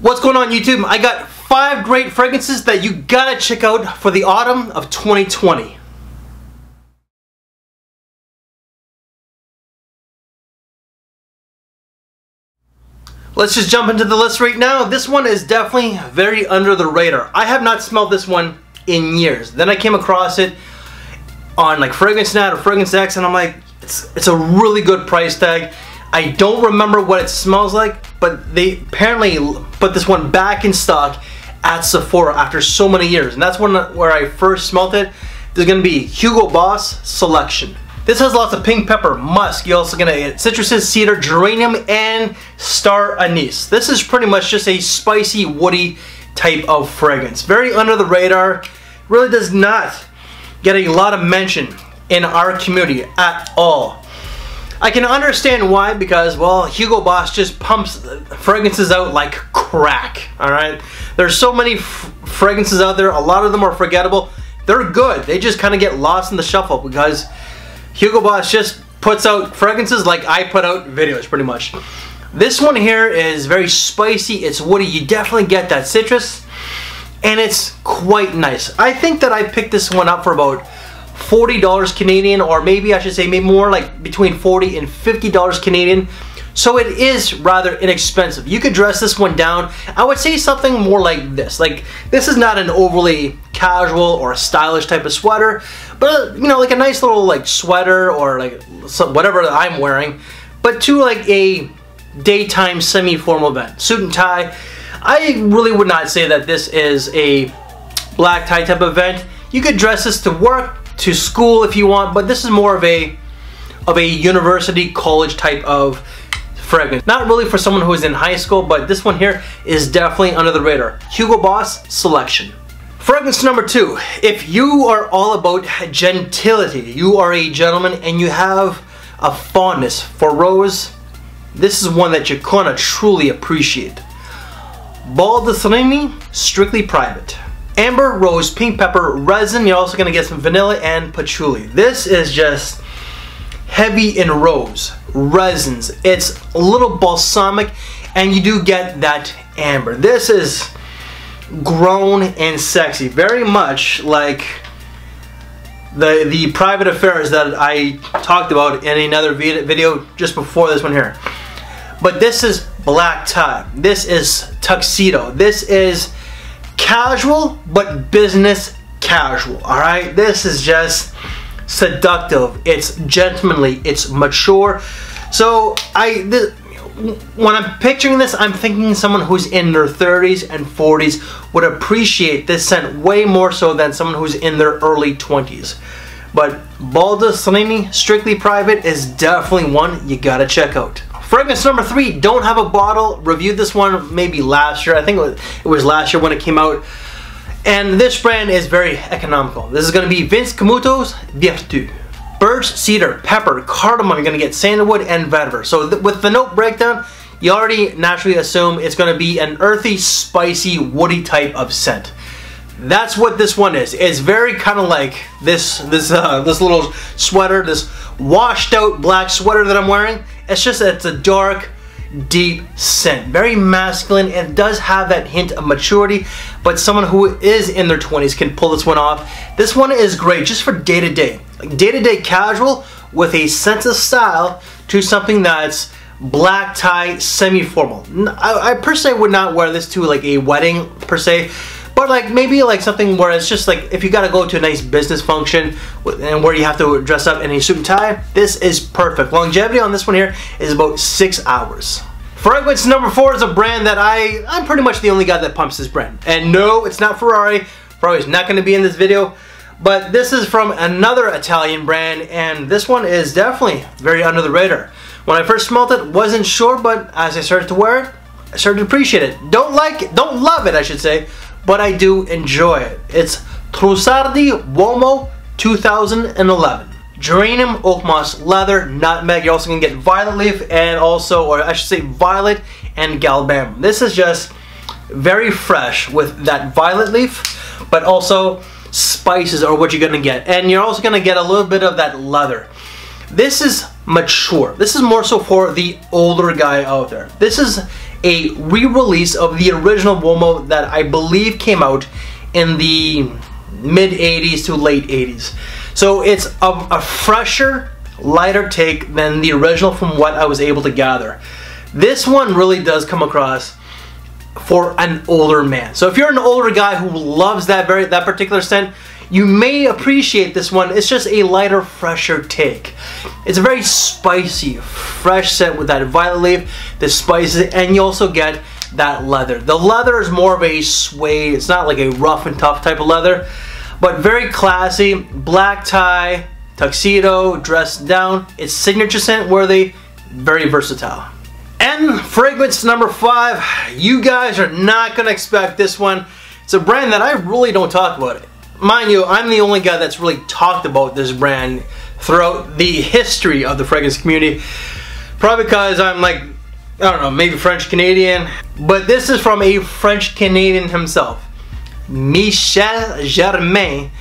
What's going on YouTube? I got 5 great fragrances that you gotta check out for the autumn of 2020. Let's just jump into the list right now. This one is definitely very under the radar. I have not smelled this one in years. Then I came across it on like FragranceNet or Fragrance X, and I'm like, it's a really good price tag. I don't remember what it smells like, but they apparently put this one back in stock at Sephora after so many years, and that's where I first smelled it. There's gonna be Hugo Boss Selection. This has lots of pink pepper, musk. You're also gonna get citruses, cedar, geranium, and star anise. This is pretty much just a spicy, woody type of fragrance. Very under the radar. Really does not get a lot of mention in our community at all. I can understand why, because, well, Hugo Boss just pumps fragrances out like crack, alright? There's so many fragrances out there, a lot of them are forgettable. They're good, they just kind of get lost in the shuffle because Hugo Boss just puts out fragrances like I put out videos, pretty much. This one here is very spicy, it's woody, you definitely get that citrus, and it's quite nice. I think that I picked this one up for about $40 Canadian, or maybe I should say maybe more like between $40 and $50 Canadian. So it is rather inexpensive. You could dress this one down. I would say something more like this. Like, this is not an overly casual or stylish type of sweater, but you know, like a nice little like sweater or like whatever that I'm wearing, but to like a daytime semi-formal event, suit and tie. I really would not say that this is a black tie type of event. You could dress this to work, to school if you want, but this is more of a university, college type of fragrance. Not really for someone who is in high school, but this one here is definitely under the radar. Hugo Boss Selection. Fragrance number 2. If you are all about gentility, you are a gentleman and you have a fondness for rose, this is one that you're gonna truly appreciate. Baldessarini Strictly Private. Amber, rose, pink pepper, resin. You're also gonna get some vanilla and patchouli. This is just heavy in rose, resins. It's a little balsamic, and you do get that amber. This is grown and sexy, very much like the private affairs that I talked about in another video just before this one here. But this is black tie. This is tuxedo. This is casual, but business casual, alright? This is just seductive, it's gentlemanly, it's mature. So when I'm picturing this, I'm thinking someone who's in their 30s and 40s would appreciate this scent way more so than someone who's in their early 20s. But Baldessarini Strictly Private is definitely one you gotta check out. Fragrance number 3, don't have a bottle. Reviewed this one maybe last year. I think it was last year when it came out. And this brand is very economical. This is going to be Camuto's Virtu. Birch, cedar, pepper, cardamom. You're going to get sandalwood and vetiver. So with the note breakdown, you already naturally assume it's going to be an earthy, spicy, woody type of scent. That's what this one is. It's very kind of like this little sweater, this washed out black sweater that I'm wearing. It's just that it's a dark, deep scent. Very masculine, and does have that hint of maturity, but someone who is in their 20s can pull this one off. This one is great just for day-to-day. Like day-to-day casual with a sense of style to something that's black tie, semi-formal. I personally would not wear this to like a wedding per se, but like maybe like something where it's just like if you gotta go to a nice business function and where you have to dress up in a suit and tie, this is perfect. Longevity on this one here is about 6 hours. Fragrance number 4 is a brand that I'm pretty much the only guy that pumps this brand. And no, it's not Ferrari. Ferrari's not gonna be in this video, but this is from another Italian brand, and this one is definitely very under the radar. When I first smelled it, wasn't sure, but as I started to wear it, I started to appreciate it. Don't like it, don't love it, I should say, but I do enjoy it. It's Trussardi Uomo 2011. Geranium, oak moss, leather, nutmeg. You're also gonna get violet leaf, and also, or I should say violet and galbanum. This is just very fresh with that violet leaf, but also spices are what you're gonna get. And you're also gonna get a little bit of that leather. This is mature. This is more so for the older guy out there. This is a re-release of the original Uomo that I believe came out in the mid 80s to late 80s. So it's a fresher, lighter take than the original from what I was able to gather. This one really does come across for an older man. So if you're an older guy who loves that particular scent, you may appreciate this one. It's just a lighter, fresher take. It's a very spicy, fresh scent with that violet leaf, the spices, and you also get that leather. The leather is more of a suede. It's not like a rough and tough type of leather, but very classy. Black tie, tuxedo, dressed down. It's signature scent worthy, very versatile. And fragrance number 5, you guys are not gonna expect this one. It's a brand that I really don't talk about. Mind you, I'm the only guy that's really talked about this brand throughout the history of the fragrance community. Probably because I'm like, I don't know, maybe French Canadian. But this is from a French Canadian himself, Michel Germain,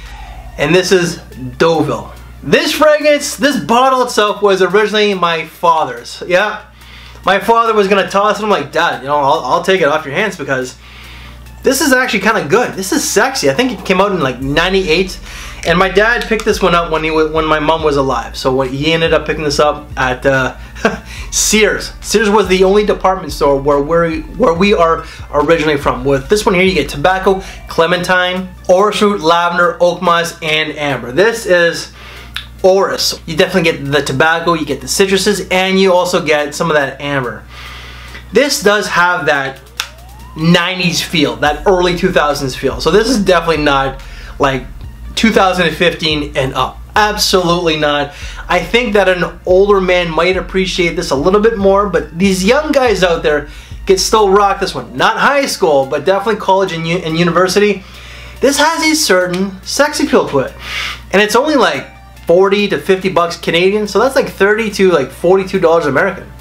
and this is Deauville. This fragrance, this bottle itself was originally my father's. Yeah, my father was gonna toss it. I'm like, Dad, you know, I'll take it off your hands because this is actually kind of good. This is sexy. I think it came out in like '98, and my dad picked this one up when my mom was alive. So he ended up picking this up at Sears. Sears was the only department store where we are originally from. With this one here, you get tobacco, clementine, orris root, lavender, oak moss, and amber. This is orris. You definitely get the tobacco, you get the citruses, and you also get some of that amber. This does have that 90s feel, that early 2000s feel. So this is definitely not like 2015 and up. Absolutely not. I think that an older man might appreciate this a little bit more, but these young guys out there can still rock this one. Not high school, but definitely college and university. This has a certain sex appeal to it. And it's only like 40 to 50 bucks Canadian, so that's like 30 to like $42 American.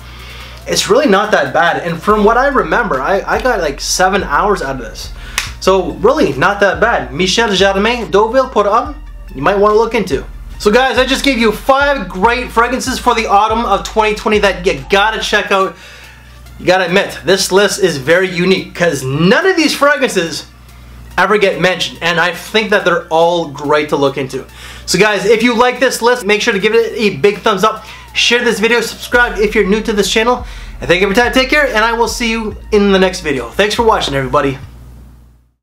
It's really not that bad, and from what I remember, I got like 7 hours out of this. So really not that bad. Michel Germain, Deauville, pour homme, you might want to look into. So guys, I just gave you 5 great fragrances for the autumn of 2020 that you gotta check out. You gotta admit, this list is very unique because none of these fragrances ever get mentioned, and I think that they're all great to look into. So guys, if you like this list, make sure to give it a big thumbs up. Share this video, subscribe if you're new to this channel, and thank you for your time. Take care, and I will see you in the next video. Thanks for watching, everybody.